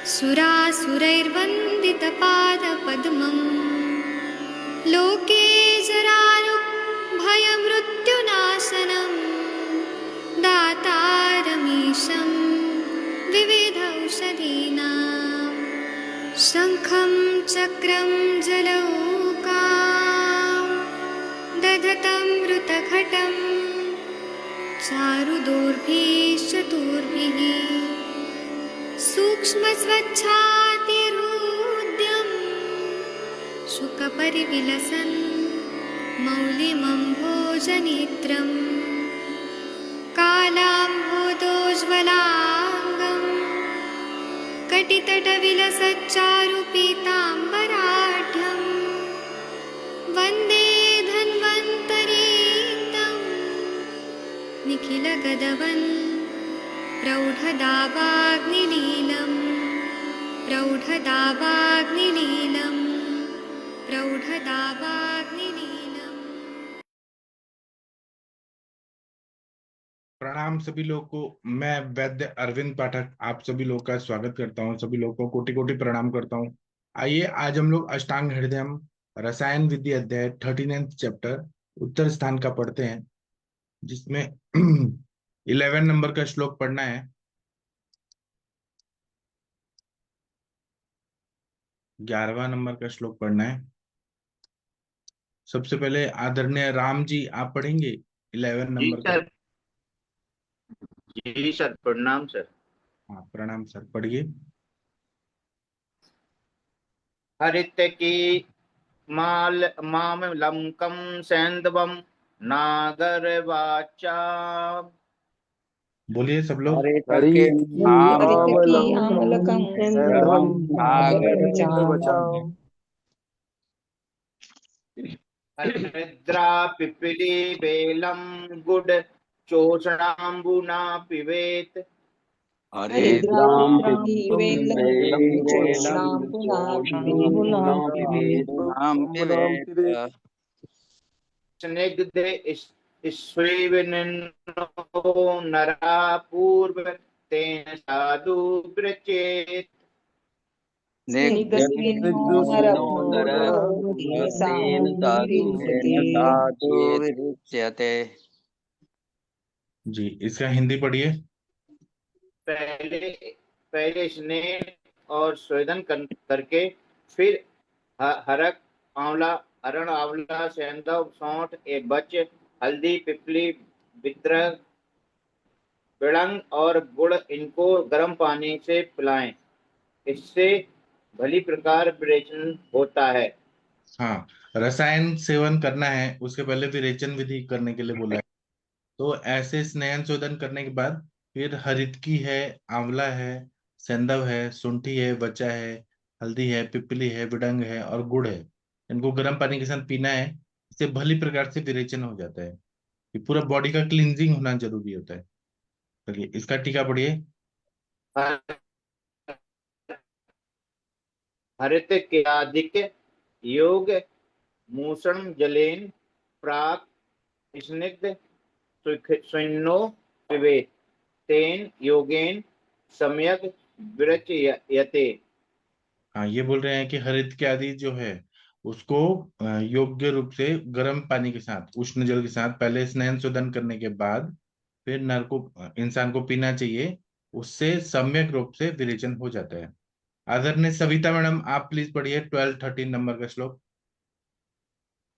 सुरासुरैर्वन्दितपादपद्मम् लोके जरारुभयमृत्युनाशनं दातारमीशं विविधौषधीनां शङ्खं चक्रं जलौकां दधतं मृतघटं चारुदोर्भिश्चतुर्भिः सूक्ष्मस्वच्छातिरुद्यं शुकपरिविलसन् मौलिमम्भोजनेत्रं कालाम्भोदोज्ज्वलाङ्गं कटितटविलसच्चारुपीताम्बराढ्यं वन्दे धन्वन्तरीतं निखिलगदवन् प्रौढदावाग्निलीलं प्रौढदावाग्निलीलं प्रौढदावाग्निलीलम्। प्रणाम सभी लोगों को। मैं वैद्य अरविंद पाठक आप सभी लोगों का स्वागत करता हूं। सभी लोगों को कोटि कोटि प्रणाम करता हूं। आइए आज हम लोग अष्टांग हृदय रसायन विद्या अध्याय 39 चैप्टर उत्तर स्थान का पढ़ते हैं, जिसमें 11 नंबर का श्लोक पढ़ना है। 11वां नंबर का श्लोक पढ़ना है। सबसे पहले आदरणीय राम जी आप पढ़ेंगे 11 नंबर का। जी सर, प्रणाम सर। हाँ प्रणाम सर, पढ़िए। हरित की मामलंकम सैंदवम नागर वाचा। बोलिए सब लोग। हरिद्रा पिपली बेलम गुड चोषणाम्बुना पिबेत। स्निग्ध स्वेविनो नरा पूर्व तेन साधु व्रचेत। जी इसका हिंदी पढ़िए। पहले स्नेह और स्वेदन करके फिर हरक आंवला अरण आंवला सेंधव सौंठ बच हल्दी पिपली विद्रह बिड़ंग और गुड़ इनको गर्म पानी से पिलाएं। इससे भली प्रकार विरेचन होता है। हाँ, रसायन सेवन करना है उसके पहले विरेचन विधि करने के लिए बोला है। तो ऐसे स्नेहन शोधन करने के बाद फिर हरितकी है, आंवला है, सेंधव है, सुंठी है, बचा है, हल्दी है, पिपली है, विडंग है और गुड़ है। इनको गर्म पानी के साथ पीना है। इससे भली प्रकार से विरेचन हो जाता है। ये पूरा बॉडी का क्लींजिंग होना जरूरी होता है। चलिए इसका टीका पढ़िए। हरित के अधिक योग मूषण जलेन प्राक स्निग्ध सुन्नो पिबेत तेन योगेन सम्यक विरचयते। हाँ, ये बोल रहे हैं कि हरित के आदि जो है उसको योग्य रूप से गर्म पानी के साथ, उष्ण जल के साथ पहले स्नान शोधन करने के बाद फिर नर को इंसान को पीना चाहिए। उससे सम्यक रूप से विरेचन हो जाता है। आदरणीय सविता मैडम आप प्लीज पढ़िए 12-13 नंबर का श्लोक।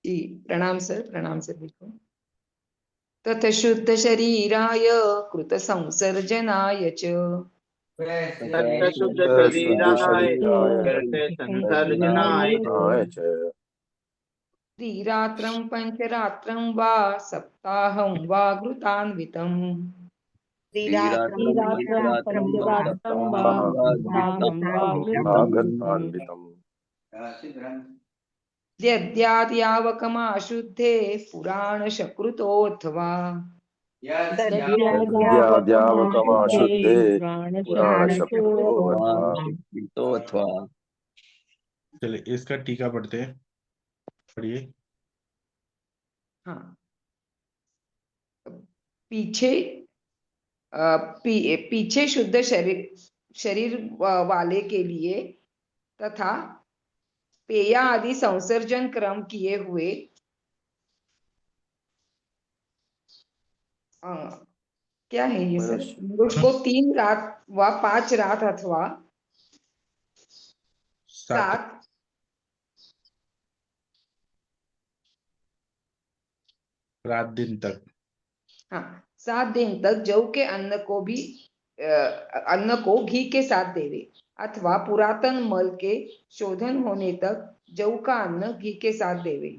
जी प्रणाम सर, प्रणाम सर। बिल्कुल। तथ शुद्ध शरीराय कृत संसर्जनाय च शुद्ध शरीराय संसर्जनाय त्रिरात्रं पंचरात्रं वा सप्ताहं वा घृतान्वितम् यद्यावकमाशुद्धे पुराणशकृतोऽथवा चलिए इसका टीका पढ़ते हैं, पढ़िए। हाँ, पीछे पीछे शुद्ध शरीर शरीर वाले के लिए तथा पेय आदि संसर्जन क्रम किए हुए क्या है ये सर? मनुष्य को 3 रात व 5 रात अथवा 7 रात दिन तक, हाँ 7 दिन तक जौ के अन्न को घी के साथ देवे अथवा पुरातन मल के शोधन होने तक जौ का अन्न घी के साथ देवे।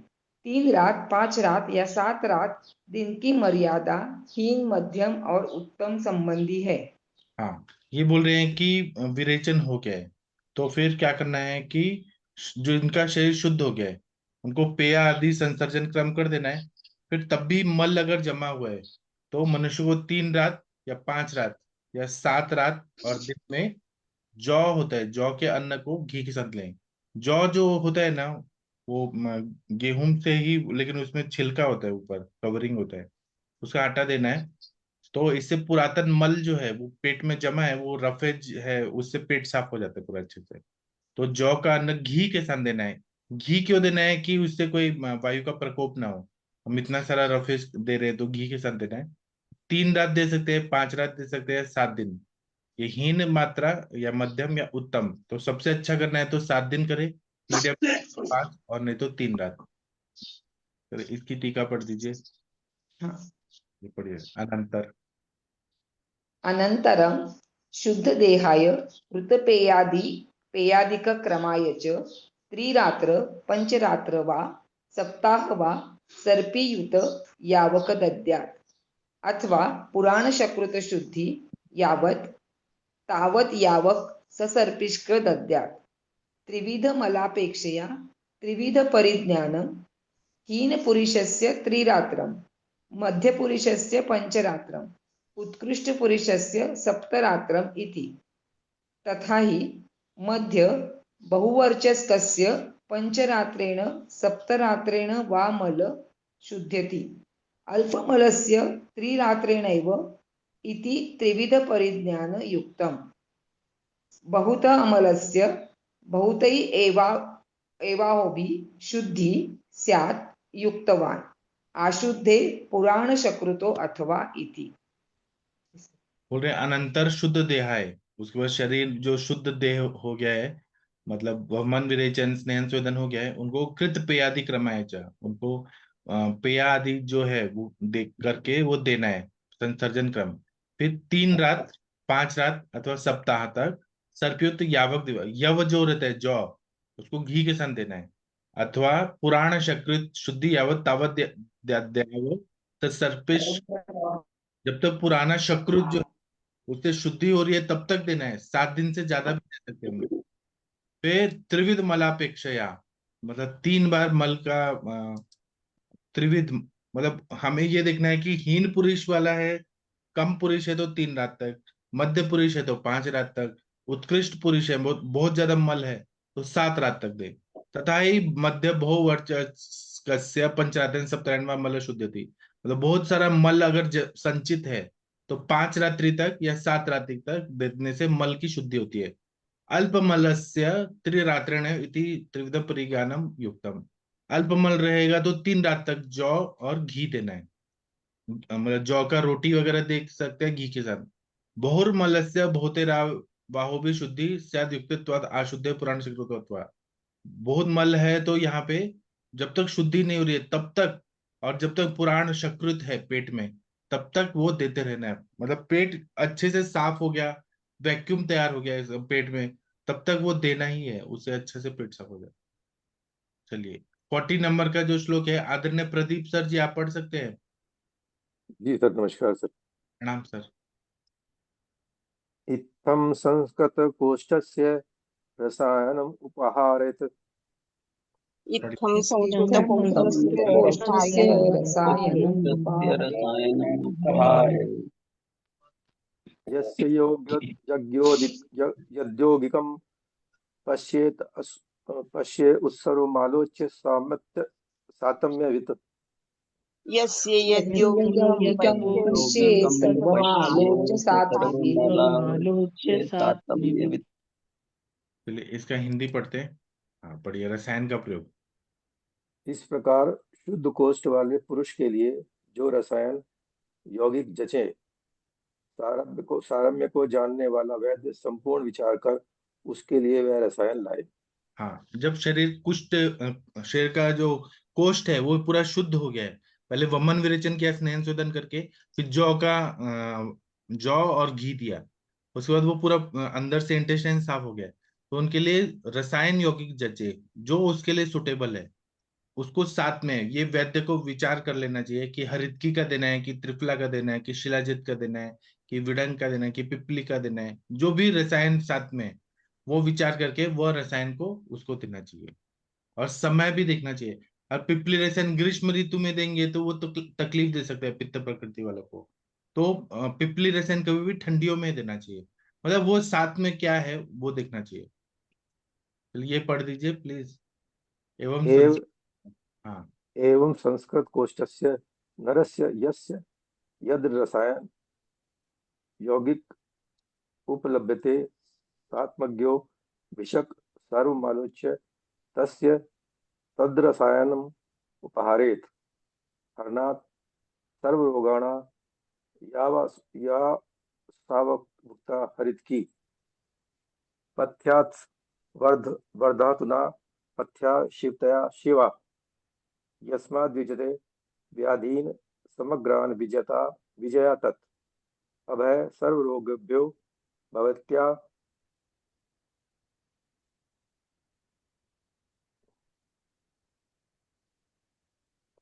3 रात 5 रात या 7 रात दिन की मर्यादा हीन, मध्यम और उत्तम संबंधी है। हाँ ये बोल रहे हैं कि विरेचन हो गया है तो फिर क्या करना है कि जो इनका शरीर शुद्ध हो गया है उनको पेय आदि संसर्जन क्रम कर देना है। फिर तब भी मल अगर जमा हुआ है तो मनुष्य को 3 रात या 5 रात या 7 रात और दिन में जौ होता है, जौ के अन्न को घी के साथ लें। जौ जो होता है ना वो गेहूं से ही, लेकिन उसमें छिलका होता है, ऊपर कवरिंग होता है, उसका आटा देना है। तो इससे पुरातन मल जो है वो पेट में जमा है, वो रफेज है, उससे पेट साफ हो जाता है पूरा अच्छे से। तो जौ का अन्न घी के साथ देना है। घी क्यों देना है? कि उससे कोई वायु का प्रकोप ना हो। हम इतना सारा रफेज दे रहे हैं तो घी के साथ देना है। 3 रात दे सकते हैं, 5 रात दे सकते हैं, 7 दिन। ये हीन मात्रा या मध्यम या उत्तम, तो सबसे अच्छा करना है तो 7 दिन करे, मीडियम 5, और नहीं तो 3 रात। तो इसकी टीका पढ़ दीजिए। हाँ। ये पढ़िए। अनंतर अनन्तरं शुद्धदेहाय पेयादिक्रमाय च 3 रात्र 5 रात्र वा सप्ताह वा सर्पीयुत यावक दद्यात् अथवा पुराणशकृत शुद्धि यावत् तावत् यावक ससर्पिष्क दद्यात्। त्रिविध मलापेक्षया त्रिविध परिज्ञानं हीनपुरुषस्य 3 रात्रं, मध्यपुरुषस्य 5 रात्रं, उत्कृष्टपुरुषस्य 7 रात्रम् इति। तथा हि मध्य बहुवर्चस्कस्य 5 रात्रेण 7 रात्रेण वा मल शुध्यति, अल्पमलस्य 3 रात्रेणैव इति त्रिविध परिज्ञान युक्तम्। बहुत अमलस्य बहुतै एवाहोभि शुद्धि स्यात् युक्तवान्, आशुद्धे पुराण शकृतो अथवा इति। बोल रहे हैं अनंतर शुद्ध देहा है, उसके बाद शरीर जो शुद्ध देह हो गया है, मतलब वह मन विरेचन स्नेहन स्वेदन हो गया है, उनको कृत पेयादि क्रमाय च, उनको पेयादि जो है वो दे करके वो देना है, संसर्जन क्रम। फिर 3 रात 5 रात अथवा सप्ताह तक सर्पयुक्त यावक यव जो रहता है जौ, उसको घी के साथ देना है। अथवा पुराण शकृत शुद्धि यावत तावत सर्पिश, जब तक पुराना शकृत जो उससे शुद्धि हो रही है तब तक देना है, 7 दिन से ज्यादा भी दे सकते हैं। फिर त्रिविध मलापेक्षया, मतलब 3 बार मल का त्रिविध, मतलब हमें ये देखना है कि हीन पुरुष वाला है, कम पुरुष है तो 3 रात तक, मध्य पुरुष है तो 5 रात तक, उत्कृष्ट पुरुष है बहुत बहुत ज्यादा मल है तो 7 रात तक दे। तथा ही मध्य बहुवर्चस्कस्य 5 रात्रि सप्ताह मल शुद्ध थी, मतलब बहुत सारा मल अगर संचित है तो 5 रात्रि तक या 7 रात्रि तक देने से मल की शुद्धि होती है। अल्पमलस्य 3 रात्रेण इति त्रिविध परिज्ञानम युक्तम। अल्पमल रहेगा तो 3 रात तक जौ और घी देना है, मतलब जौ का रोटी वगैरह देख सकते हैं घी के साथ। बहुर्मलस्य बहुते बाहो भी शुद्धि सद युक्तत्वात् अशुद्धे पुराण स्वीकृतत्वा। बहुत मल है तो यहाँ पे जब तक शुद्धि नहीं हो रही है तब तक, और जब तक पुराण शकृत है पेट में तब तक वो देते रहना है। मतलब पेट अच्छे से साफ हो गया, वैक्यूम तैयार हो गया इस पेट में, तब तक वो देना ही है, उससे अच्छे से पेट साफ हो जाए। चलिए 40 नंबर का जो श्लोक है, आदरणीय प्रदीप सर जी आप पढ़ सकते हैं। जी सर, नमस्कार सर। प्रणाम सर। इत्थं संस्कृतकोष्ठस्य रसायनम् उपहारेत इत्थं संस्कृतकोशस्य रसायनम् उपहारे यस्य यद्योगिकं पश्ये उत्सर्वमालोच्य सातम्यवित्। यस्य यद्योक्तं यद्योक्तं पश्ये सर्वमालोच्य सात्विके। सर्वमालोच्य सात्विक। चलिए इसका हिंदी पढ़ते हैं। हाँ पढ़िए, रसायन का प्रयोग। इस प्रकार शुद्ध कोष्ठ वाले पुरुष के लिए जो रसायन यौगिक जचे, सारम्य को जानने वाला वैद्य संपूर्ण विचार कर उसके लिए वह रसायन लाए। हाँ, जब शरीर का जो कोष्ठ है वो पूरा शुद्ध हो गया है, पहले वमन विरेचन किया स्नेहन शोधन करके, फिर जौ और घी दिया, उसके बाद वो पूरा अंदर से इंटेस्टाइन साफ हो गया, तो उनके लिए रसायन यौगिक जचे जो उसके लिए सुटेबल है, उसको साथ में ये वैद्य को विचार कर लेना चाहिए कि हरितकी का देना है कि त्रिफला का देना है कि शिलाजित का देना है कि विडंग का देना है कि पिपली का देना है, जो भी रसायन साथ में है, वो विचार करके वह रसायन को उसको देना चाहिए, और समय भी देखना चाहिए। और पिपली रसायन ग्रीष्म ऋतु में देंगे तो वो तो तकलीफ दे सकता है पित्त प्रकृति वालों को, तो पिपली रसायन कभी भी ठंडियों में देना चाहिए, मतलब वो साथ में क्या है वो देखना चाहिए। चलिए ये पढ़ दीजिए प्लीज। एवं एव हाँ एवं संस्कृत कोष्ठस्य नरस्य यस्य यद रसायन यौगिक उपलभ्यते सात्मज्ञो भिषक् सर्वमालोच्य तस्य तद्रसायनम् उपहारेत्। हरणात् सर्वरोगाणा या सावक्ता हरितकी पथ्यात् वर्धातुना पथ्या शिवतया शिवा यस्माद्विजते व्याधीन समग्रान विजया तत् अभय सर्वरोगभ्यो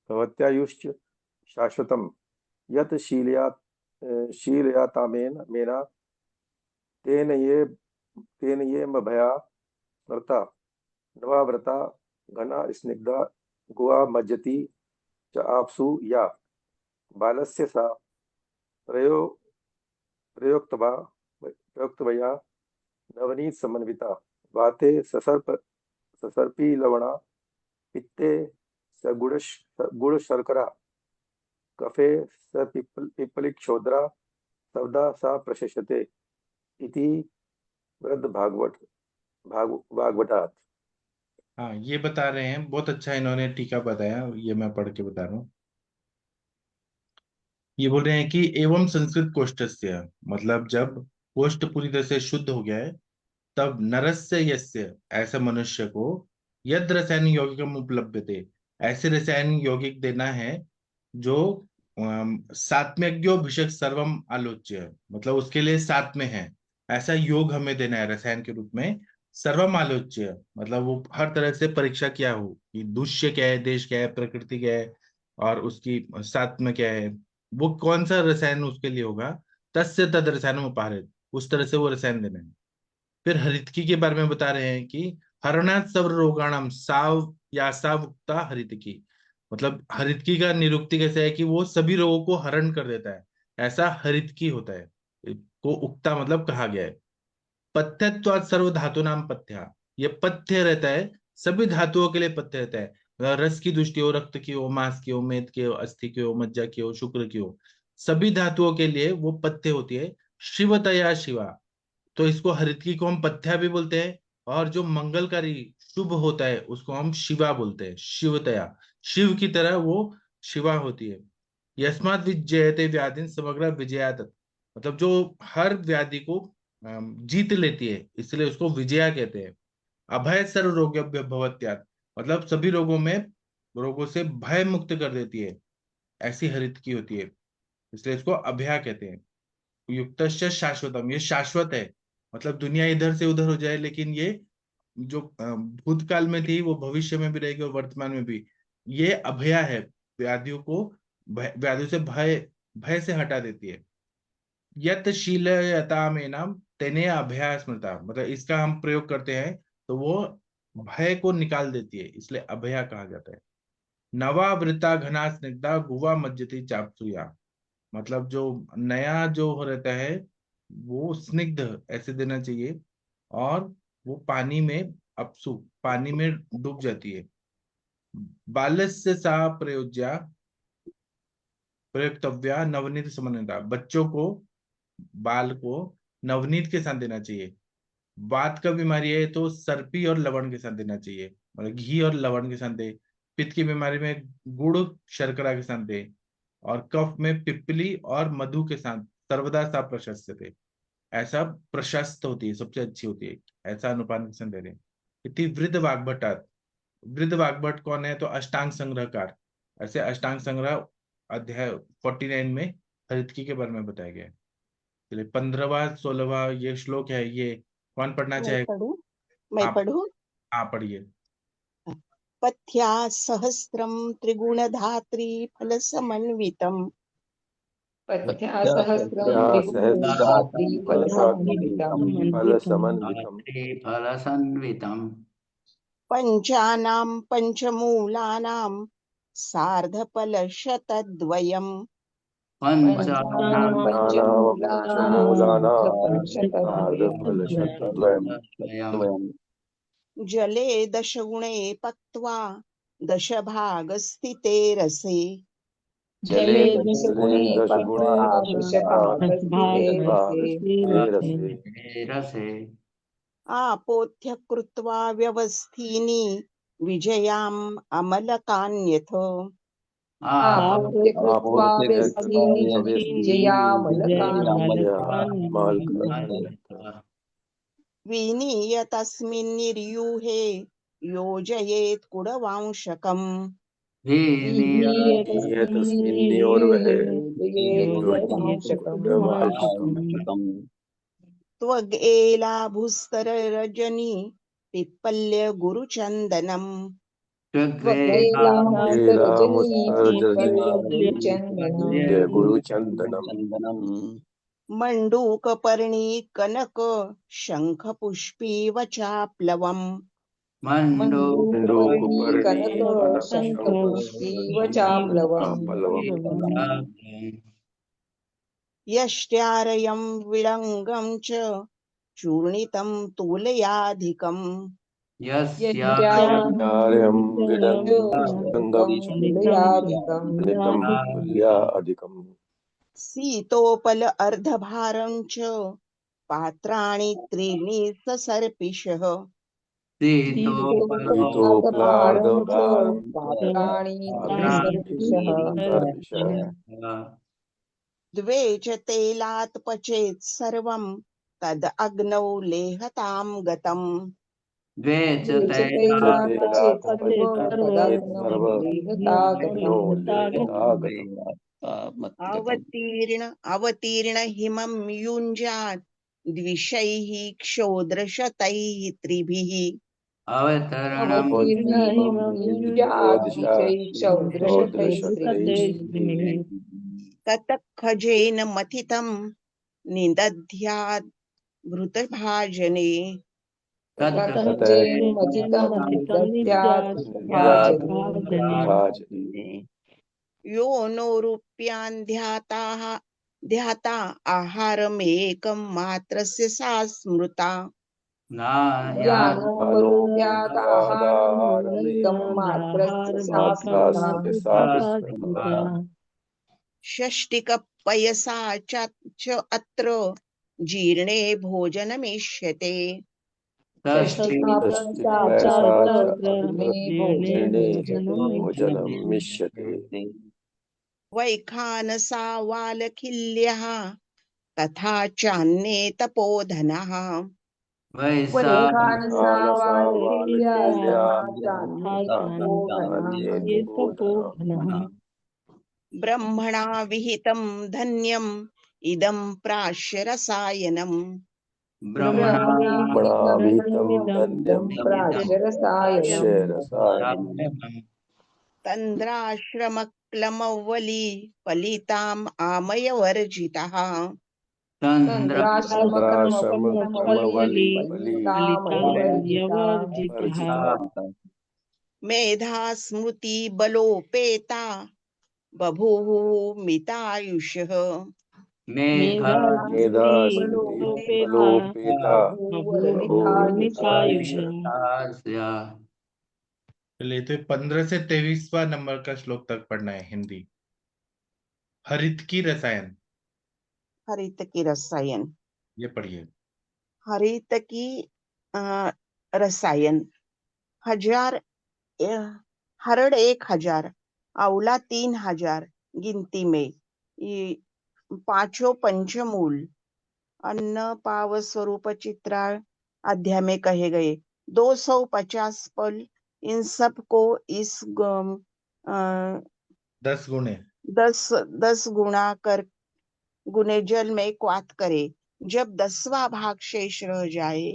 भवत्यायुश्च शाश्वतम् यत् शीलयातामेन मेना तेन ये मभया स्मृता नवाव्रता घना स्निग्धा गुहा मज्जति च आपसु या बालस्य सा प्रयोक्तवया नवनीत समन्विता वाते ससर्पी लवणा पित्ते स गुड़ शर्करा कफे स पिप्पलिक्षोद्रा सवदा सा प्रशस्यते इति वृद्ध भागवतात्। हाँ, ये बता रहे हैं, बहुत अच्छा इन्होंने टीका बताया, ये मैं पढ़ के बता रहा हूँ। ये बोल रहे हैं कि एवं संस्कृत कोष्ठस्य, मतलब जब कोष्ठ पूरी तरह से शुद्ध हो गया है, तब नरस्य यस्य, ऐसे मनुष्य को यद रसायन यौगिकम उपलभ्यते, ऐसे रसायन यौगिक देना है जो सात्म्यज्ञो भिषक सर्वम आलोच्य, मतलब उसके लिए साथ में है, ऐसा योग हमें देना है रसायन के रूप में। सर्वम आलोच्य मतलब वो हर तरह से परीक्षा किया हो कि दुष्य क्या है, देश क्या है, प्रकृति क्या है, और उसकी साथ में क्या है, वो कौन सा रसायन उसके लिए होगा। तस्य तद रसायन उपहारित, उस तरह से वो रसायन देना है। फिर हरितकी के बारे में बता रहे हैं कि हरणात सर्व रोगाणम साव या सावुक्ता हरितकी, मतलब हरितकी का निरुक्ति कैसे है कि वो सभी रोगों को हरण कर देता है, ऐसा हरितकी होता है, को उक्ता मतलब कहा गया है। पथ्यत्वात् सर्व धातु नाम पथ्या, ये पथ्य रहता है, सभी धातुओं के लिए पथ्य रहता है, मतलब रस की दृष्टि हो, रक्त की हो, मांस की हो, मेद की हो, अस्थि की हो, मज्जा की हो, शुक्र की हो, सभी धातुओं के लिए वो पथ्य होती है। शिवतया शिवा, तो इसको हरितकी को हम पथ्या भी बोलते हैं, और जो मंगलकारी शुभ होता है उसको हम शिवा बोलते हैं, शिवतया, शिव की तरह वो शिवा होती है। यस्मात् विजयते व्याधिन समग्र विजयात, मतलब जो हर व्याधि को जीत लेती है, इसलिए उसको विजया कहते हैं। अभय सर्व रोग्य भवत्यात्, मतलब सभी रोगों से भय मुक्त कर देती है, ऐसी हरित की होती है, इसलिए इसको अभया कहते हैं। युक्त शाश्वतम, ये शाश्वत है, मतलब दुनिया इधर से उधर हो जाए, लेकिन ये जो भूतकाल में थी वो भविष्य में भी रहेगी और वर्तमान में भी, ये अभया है, व्याधियों को व्याधियों से भय भय से हटा देती है। यत शीलयता में नाम तेने अभया स्मृता, मतलब इसका हम प्रयोग करते हैं तो वो भय को निकाल देती है, इसलिए अभया कहा जाता है। नवावृता घना स्निग्धा गुवा मज्जति चापसुया, मतलब जो नया जो हो रहता है वो स्निग्ध ऐसे देना चाहिए, और वो पानी में अपसु, पानी में डूब जाती है। बालस्य सा प्रयोज्या प्रयोक्तव्या नवनीत समन्विता, बच्चों को, बाल को नवनीत के साथ देना चाहिए। वात का बीमारी है तो सर्पी और लवण के साथ देना चाहिए, मतलब घी और लवण के साथ दे। पित्त की बीमारी में गुड़ शर्करा के साथ दे। और कफ में पिप्पली और मधु के साथ सर्वदा सा प्रशस्त दे। ऐसा प्रशस्त होती है, सबसे अच्छी होती है, ऐसा अनुपान के साथ दे रहे हैं। इति वृद्ध वाग्भटात, वृद्ध वाग्भट कौन है? तो अष्टांग संग्रहकार। ऐसे अष्टांग संग्रह अध्याय 49 में हरितकी के बारे में बताया गया है। चलिए 15वां 16वां ये श्लोक है, ये कौन पढ़ना मैं चाहेगा? पढ़ूं मैं आप पढ़ूं आप पढ़िए। पथ्या सहस्रम त्रिगुणधात्री फलसमन्वितम् पथ्या सहस्रं या त्रिगुणधात्री सहस्रात्रि फलसमन्वितम् फल समन्वितम फलसन्वितम् पञ्चानां पञ्चमूलानां सार्धफलशतद्वयम् पञ्चानां पंचानां पञ्चमूलानां सार्धफलशतद्वयम् स्वयं जले दशगुणे पक्त्वा दशभागस्थिते रसे जले जले दशगुणे दशगुणे पक्त्वा पक्त्वा दशभागस्थिते रसे दशभागस्थिते रसे रसे आपोथ्य कृत्वा व्यवस्थीनि विजयाम् अमलकान्यथ आपूर्य कृत्वा आपूर्य व्यवस्थीनि विजयामलकान्यथ मालकान्यथ विनीय तस्मिन्निर्यूहे योजयेत् कुडवांशकम् नियतस्मिन्योर्वः योजयेत् कुटवांशकम् त्वगेलाभुस्तररजनी पिप्पल्य गुरुचन्दनम् मुस्तर्जनी गुरुचन्दनम् मण्डूकपर्णी कनक शङ्खपुष्पीव चाप्लवम् मण्डूकपर्णी कनक शङ्खपुष्पीव चाप्लवम् यष्ट्यारयं विलङ्गं च चूर्णितं तूलयाधिकम् यस्यार्यं विडङ्गं चूर्णितं तुल्या अधिकम् शीतोपल अर्धभारं च पात्राणि त्रीणि ससर्पिषः शीतोपलार्धभारं पात्राणि सर्पिषः द्वे च तेलात् पचेत् सर्वं तद् अग्नौ लेहतां गतम् द्वे च तैलात् तैलात् पचेत् सर्वं अग्नौ लेहतागतम् अवतीर्ण हिमं युञ्जात् द्विषैः क्षोद्रशतैः त्रिभिः अवतरणं ततः खजेन मथितं निदध्यात् भृतभाजने यो नोरूप्यान् ध्याता आहारमेकं मात्रस्य सा स्मृता षष्टिकपयसा च अत्र जीर्णे भोजनमिष्यते भोजनमिष्यते वैखानसा वालखिल्यः तथा चान्ये तपोधनः ब्रह्मणा विहितं धन्यम् इदं प्राश्य रसायनम् तन्द्राश्रमक्लमवली फलिताम् आमयवर्जितः मेधा स्मृति बलोपेता बभूव मितायुषः चलिए तो 15 से 23वां नंबर का श्लोक तक पढ़ना है हिंदी। हरित की रसायन, हरित की रसायन। ये पढ़िए। हरित की रसायन। हजार हरड़ 1000, आंवला 3000 गिनती में। ये पांचों पंचमूल अन्न पाव स्वरूप चित्राल अध्याय में कहे गए। 250 फल, इन सब को इस 10 गुणे 10 गुणा कर गुने जल में क्वाथ करे। जब 10वां भाग शेष रह जाए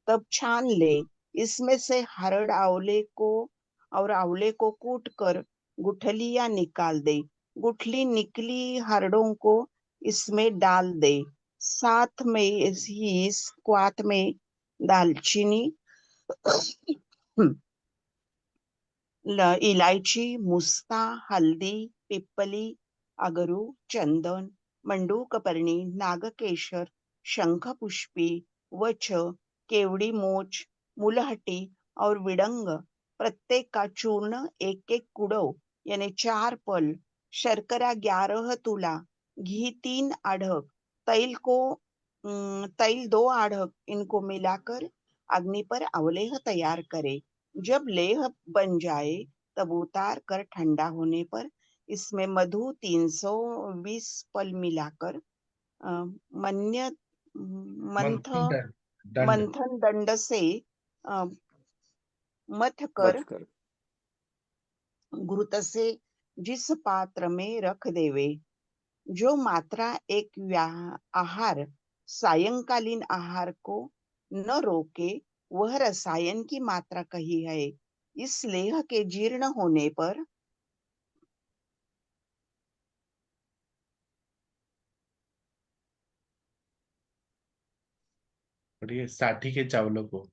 तब छान ले। इसमें से हरड़ आंवले को कूट कर गुठलियां निकाल दे। गुठली निकली हरड़ों को इसमें डाल दे। साथ में ही इस क्वाथ में दालचीनी, इलायची, मुस्ता, हल्दी, पिप्पली, अगरू, चंदन, मंडूकपर्णी, नागकेशर, शंखपुष्पी, वच, केवड़ी मोच, मुलहटी और विडंग प्रत्येक का चूर्ण 1-1 कुड़व यानी 4 पल, शर्करा 11 तुला, घी 3 आढ़क, तैल 2 आढ़क, इनको मिलाकर अग्नि पर अवलेह तैयार करे। जब लेह बन जाए तब उतार कर ठंडा होने पर इसमें मधु 320 पल मिलाकर मन्य मंथ दंड, मंथन दंड से मथ कर बचकर घृत से जिस पात्र में रख देवे। जो मात्रा एक आहार सायंकालीन आहार को न रोके वह रसायन की मात्रा कही है। इस लेह के जीर्ण होने पर पढ़िए। साठी के चावलों को,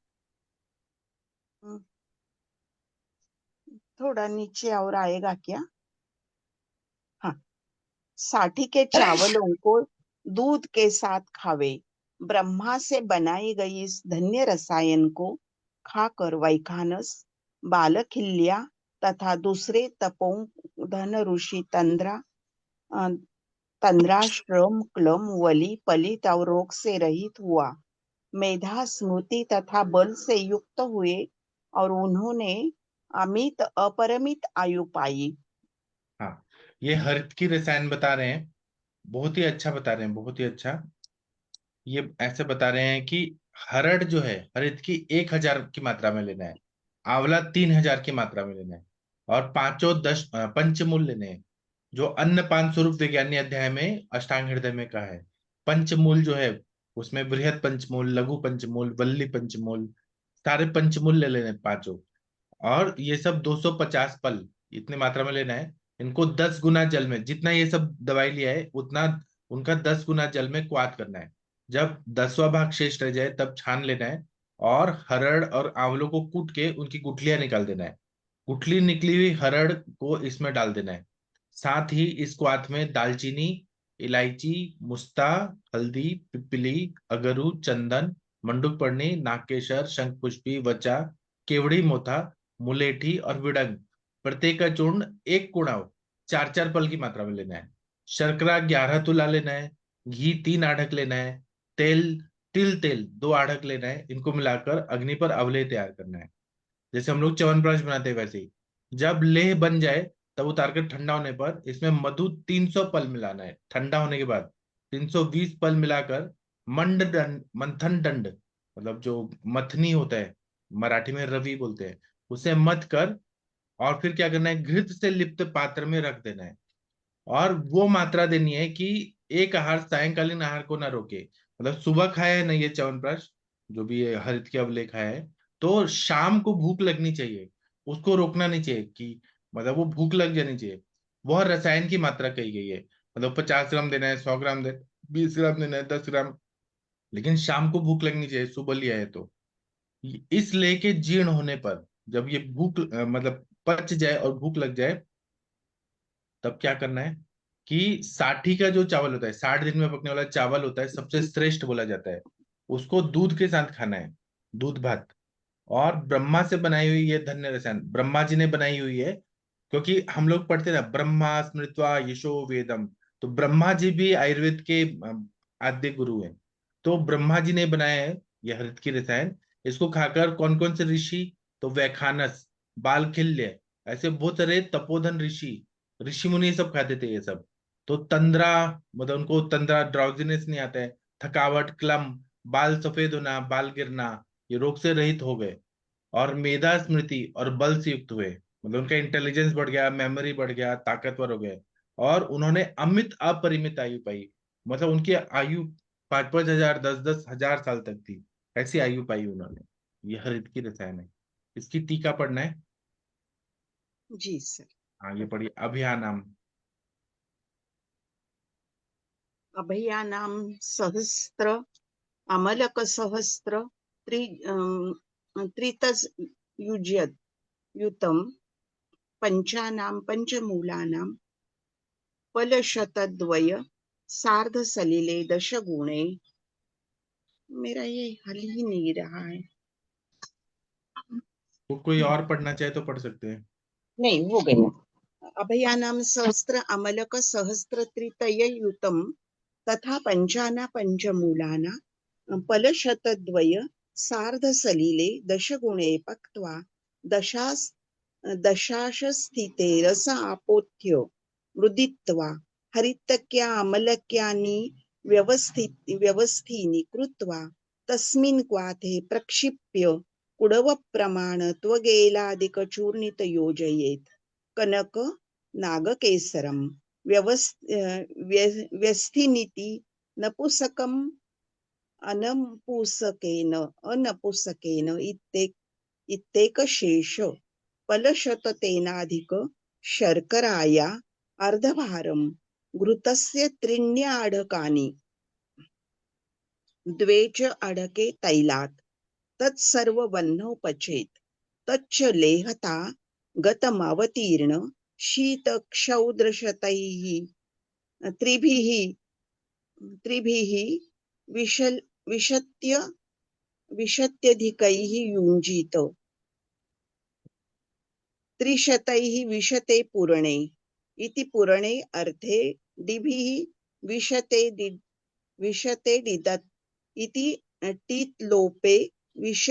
थोड़ा नीचे और आएगा क्या? हाँ, साठी के चावलों को दूध के साथ खावे। ब्रह्मा से बनाई गई इस धन्य रसायन को खाकर वैखानस, बालखिल्या तथा दूसरे तपोधन ऋषि तंद्राश्रम, क्लम, वली, पलित और रोग से रहित हुआ। मेधा, स्मृति तथा बल से युक्त हुए और उन्होंने अमित अपरमित आयु पाई। हाँ, ये हरित की रसायन बता रहे हैं, बहुत ही अच्छा बता रहे हैं, बहुत ही अच्छा। ये ऐसे बता रहे हैं कि हरड़ जो है, हरित की 1000 की मात्रा में लेना है, आंवला 3000 की मात्रा में लेना है, और पांचों 10 पंचमूल लेने हैं, जो अन्न पान स्वरूप विज्ञानी अध्याय में अष्टांग हृदय में कहा है। पंचमूल जो है उसमें बृहद पंचमूल, लघु पंचमूल, वल्ली पंचमूल, सारे पंचमूल ले लेने पांचों। और ये सब 250 पल इतनी मात्रा में लेना है। इनको 10 गुना जल में, जितना ये सब दवाई लिया है उतना उनका 10 गुना जल में क्वाथ करना है। जब 10वां भाग शेष रह जाए तब छान लेना है, और हरड़ और आंवलों को कूट के उनकी गुठलियां निकाल देना है। गुठली निकली हुई हरड़ को इसमें डाल देना है। साथ ही इस क्वाथ में दालचीनी, इलायची, मुस्ता, हल्दी, पिपली, अगरू, चंदन, मंडूकपर्णी, नागकेशर, शंखपुष्पी, वचा, केवड़ी मोथा, मुलेठी और विडंग प्रत्येक का चूर्ण 1 कुड़ाव 4-4 पल की मात्रा में लेना है। शर्करा 11 तुला लेना है। घी 3 आढ़क लेना है। तिल 2 आढ़क लेना है। इनको मिलाकर अग्नि पर अवलेह तैयार करना है, जैसे हम लोग च्यवनप्राश बनाते हैं वैसे ही। जब लेह बन जाए तब उतारकर ठंडा होने पर इसमें मधु 300 पल मिलाना है। ठंडा होने के बाद 320 पल मिलाकर मंथन दंड, मतलब जो मथनी होता है, मराठी में रवि बोलते हैं, उसे मथ कर, और फिर क्या करना है, घृत से लिप्त पात्र में रख देना है। और वो मात्रा देनी है कि एक आहार सायंकालीन आहार को ना रोके। मतलब सुबह खाया है ना ये च्यवनप्राश, जो भी ये हरित के अवलेह खाया है, तो शाम को भूख लगनी चाहिए, उसको रोकना नहीं चाहिए, कि मतलब वो भूख लग जानी चाहिए। वह रसायन की मात्रा कही गई है। मतलब 50 ग्राम देना है, 100 ग्राम दे, 20 ग्राम देना है, 10 ग्राम, लेकिन शाम को भूख लगनी चाहिए, सुबह लिया है तो। इस लेह के जीर्ण होने पर, जब ये मतलब पच जाए और भूख लग जाए, तब क्या करना है कि साठी का जो चावल होता है, 60 दिन में पकने वाला चावल होता है, सबसे श्रेष्ठ बोला जाता है, उसको दूध के साथ खाना है, दूध भात। और ब्रह्मा से बनाई हुई ये धन्य रसायन ब्रह्मा जी ने बनाई हुई है, क्योंकि हम लोग पढ़ते ना, ब्रह्मा स्मृत्वा यशो वेदम, तो ब्रह्मा जी भी आयुर्वेद के आद्य गुरु हैं। तो ब्रह्मा जी ने बनाया है यह हरित की रसायन। इसको खाकर कौन कौन से ऋषि, तो वैखानस, बालखिल्य, ऐसे बहुत सारे तपोधन ऋषि, ऋषि मुनि सब खाते थे ये सब। तो तंद्रा, मतलब उनको तंद्रा, ड्राउजीनेस नहीं आता है, थकावट, क्लम, बाल सफेद होना, बाल गिरना, ये रोग से रहित हो गए। और मेधा स्मृति और बल से युक्त हुए, मतलब उनका इंटेलिजेंस बढ़ गया, मेमोरी बढ़ गया, ताकतवर हो गए। और उन्होंने अमित अपरिमित आयु पाई, मतलब उनकी आयु 5-5 हजार, 10-10 हजार साल तक थी, ऐसी आयु पाई उन्होंने। ये हरित की रसायन है। इसकी टीका पढ़ना है। जी सर। हाँ, ये पढ़िए, अभियानाम। अभयानाम सहस्त्र अमलक सहस्त्र त्रितस युज्यत युतम पंचानां पंचमूलानां फलशतद्वय सार्ध सलिले दशगुणे। मेरा ये हल ही नहीं रहा है। वो कोई और पढ़ना चाहे तो पढ़ सकते हैं। नहीं, हो गई ना। अभयानाम सहस्त्र अमलक सहस्त्र त्रितय युतम तथा पंचाना पंचमूलाना फलशतद्वय सार्ध सलिले दशगुणे पक्त्वा दशाशस्थिते रस आपोथ्य मृदित्वा हरितक्या अमलक्यानि व्यवस्थीनि कृत्वा तस्मिन् क्वाथे प्रक्षिप्य कुडवप्रमाण त्वगेलादिकचूर्णित योजयेत् कनक नागकेसरं व्यवस्थिनिति नपुसकम् अनपुसकेन इत्येकशेष फलशततेनाधिक शर्कराया अर्धभारं घृतस्य त्रीण्याडकानि द्वे च अडके तैलात् तत्सर्ववह्नौ पचेत् तच्च लेहता गतमवतीर्ण शीतक्षौद्रशतैः त्रिभिः विशत्यधिकैः युञ्जीत त्रिशतैः विशते पूरणे इति पूरणे अर्थे डिभिः विशते डिदत् इति टीत् लोपे विष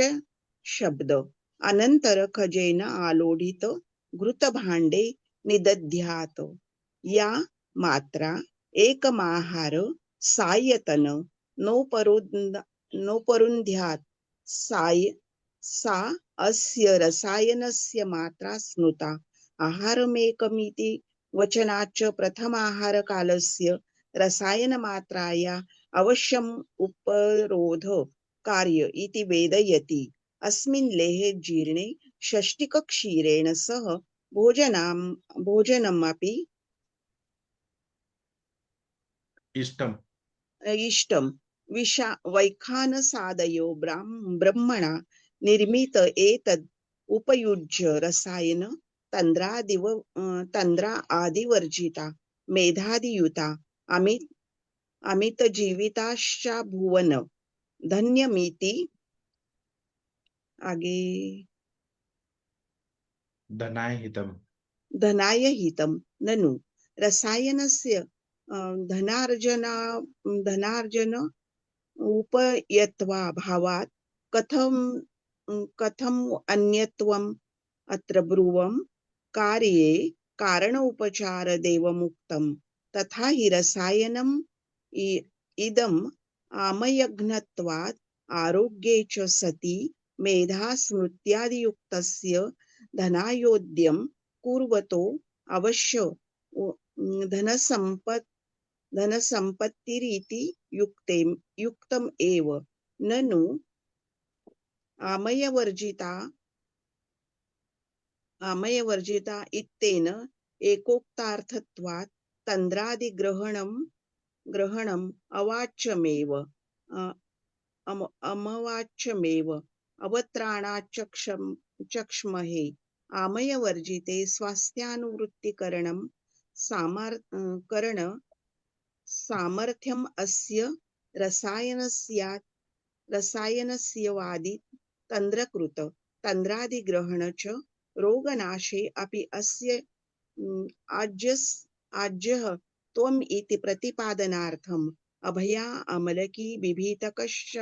शब्द अनंतर खजेन आलोढित घृतभाण्डे निदध्यात् या मात्रा एकमाहार सायतन नोपरुन्ध्यात् सा अस्य रसायनस्य मात्रा स्मृता। आहारमेकमिति वचनाच्च प्रथमाहारकालस्य रसायनमात्राया अवश्यम् उपरोध कार्य इति वेदयति। अस्मिन् लेहे जीर्णे षष्टिकक्षीरेण सह भोजनमपि इष्टं वैखानसादयो ब्रह्मणा निर्मित एतद् उपयुज्य रसायन तंद्रा आदिवर्जिता मेधादियुता अमितजीविताश्च भुवन धन्यमिति। आगे धनाय हितम ननु रसायनस्य धनार्जन उपयत्वाभावात् कथम् अन्यत्वम् अत्र ब्रुवम् कार्ये कारण उपचारदेवमुक्तं तथा हि रसायनम् इदम् आमयघ्नत्वात् आरोग्ये च सति मेधा स्मृत्यादियुक्तस्य धनायोद्यं कुर्वतो अवश्य धनसम्पत्तिरिति युक्तम् एव। ननु आमयवर्जिता इत्येन एकोक्तार्थत्वात् तन्द्रादिग्रहणम् अमवाच्यमेव अवत्राणाच्चक्ष्महे। आमयवर्जिते स्वास्थ्यानुवृत्तिकरण सामर्थ्यम् अस्य रसायनस्यवादि तन्द्रकृत तन्द्रादिग्रहण च रोगनाशे अपि अस्य आज्यः त्वम् इति प्रतिपादनार्थम् अभया अमलकी बिभीतकश्च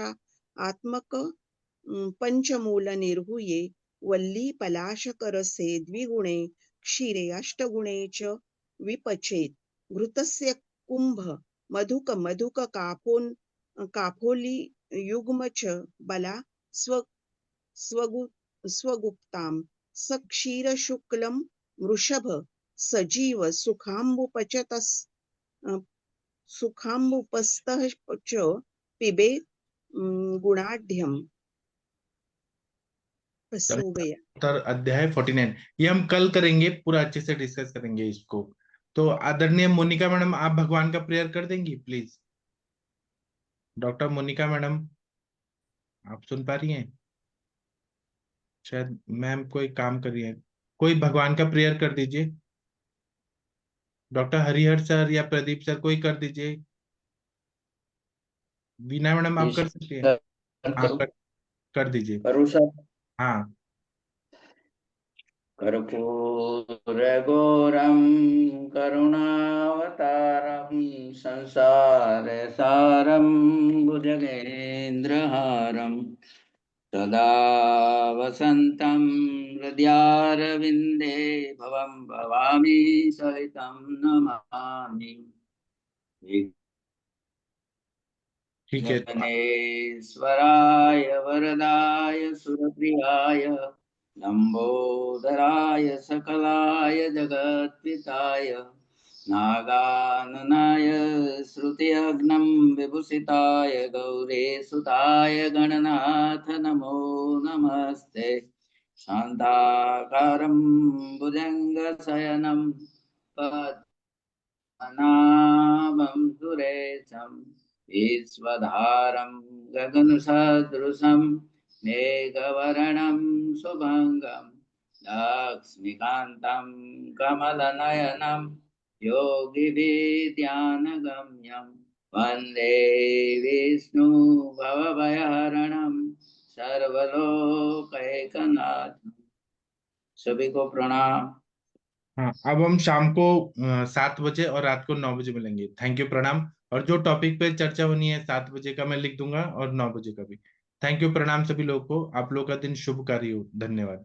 आत्मक पंचमूल निर्हूये वल्ली पलाशकरसे द्विगुणे क्षीरे अष्टगुणे च विपचेत् घृतस्य कुंभ मधुक मधुक काफोली युग्म च बला स्वगुप्तां सक्षीर शुक्लं वृषभ सजीव सुखाम्बुपस्तः च पिबे गुणाढ्यम। बस हो गया। उत्तर अध्याय 49 ये हम कल करेंगे, पूरा अच्छे से डिस्कस करेंगे इसको। तो आदरणीय मोनिका मैडम, आप भगवान का प्रेयर कर देंगी प्लीज। डॉक्टर मोनिका मैडम, आप सुन पा रही हैं? शायद मैम कोई काम कर रही है, कोई भगवान का प्रेयर कर दीजिए। डॉक्टर हरिहर सर या प्रदीप सर कोई कर दीजिए। वीना मैडम आप कर सकती हैं? हाँ कर दीजिए। करूँ सर? हाँ। कर्पूरगौरं करुणावतारं संसारसारं भुजगेन्द्रहारं सदा वसन्तं हृदयारविन्दे भवं भवामि सहितं नमामि। ठीक है। विघ्नेश्वराय वरदाय सुरप्रियाय लंबोदराय सकलाय जगत्पिताय नागाननाय श्रुतिअग्नं विभूषिताय गौरीसुताय गणनाथ नमो नमस्ते। शान्ताकारं भुजङ्गशयनं पद्मनाभं सुरेशम् ईश्वधारं गगनसदृशं मेघवर्णं शुभङ्गं लक्ष्मीकान्तं कमलनयनं योगिविद्यानगम्यं वन्दे विष्णु भवभयहरणं सर्वलोकैकनाथं। सभी को प्रणाम। हाँ, अब हम शाम को 7 बजे और रात को 9 बजे मिलेंगे। थैंक यू, प्रणाम। और जो टॉपिक पे चर्चा होनी है 7 बजे का मैं लिख दूंगा और 9 बजे का भी। थैंक यू, प्रणाम सभी लोगों को। आप लोगों का दिन शुभकारी हो। धन्यवाद।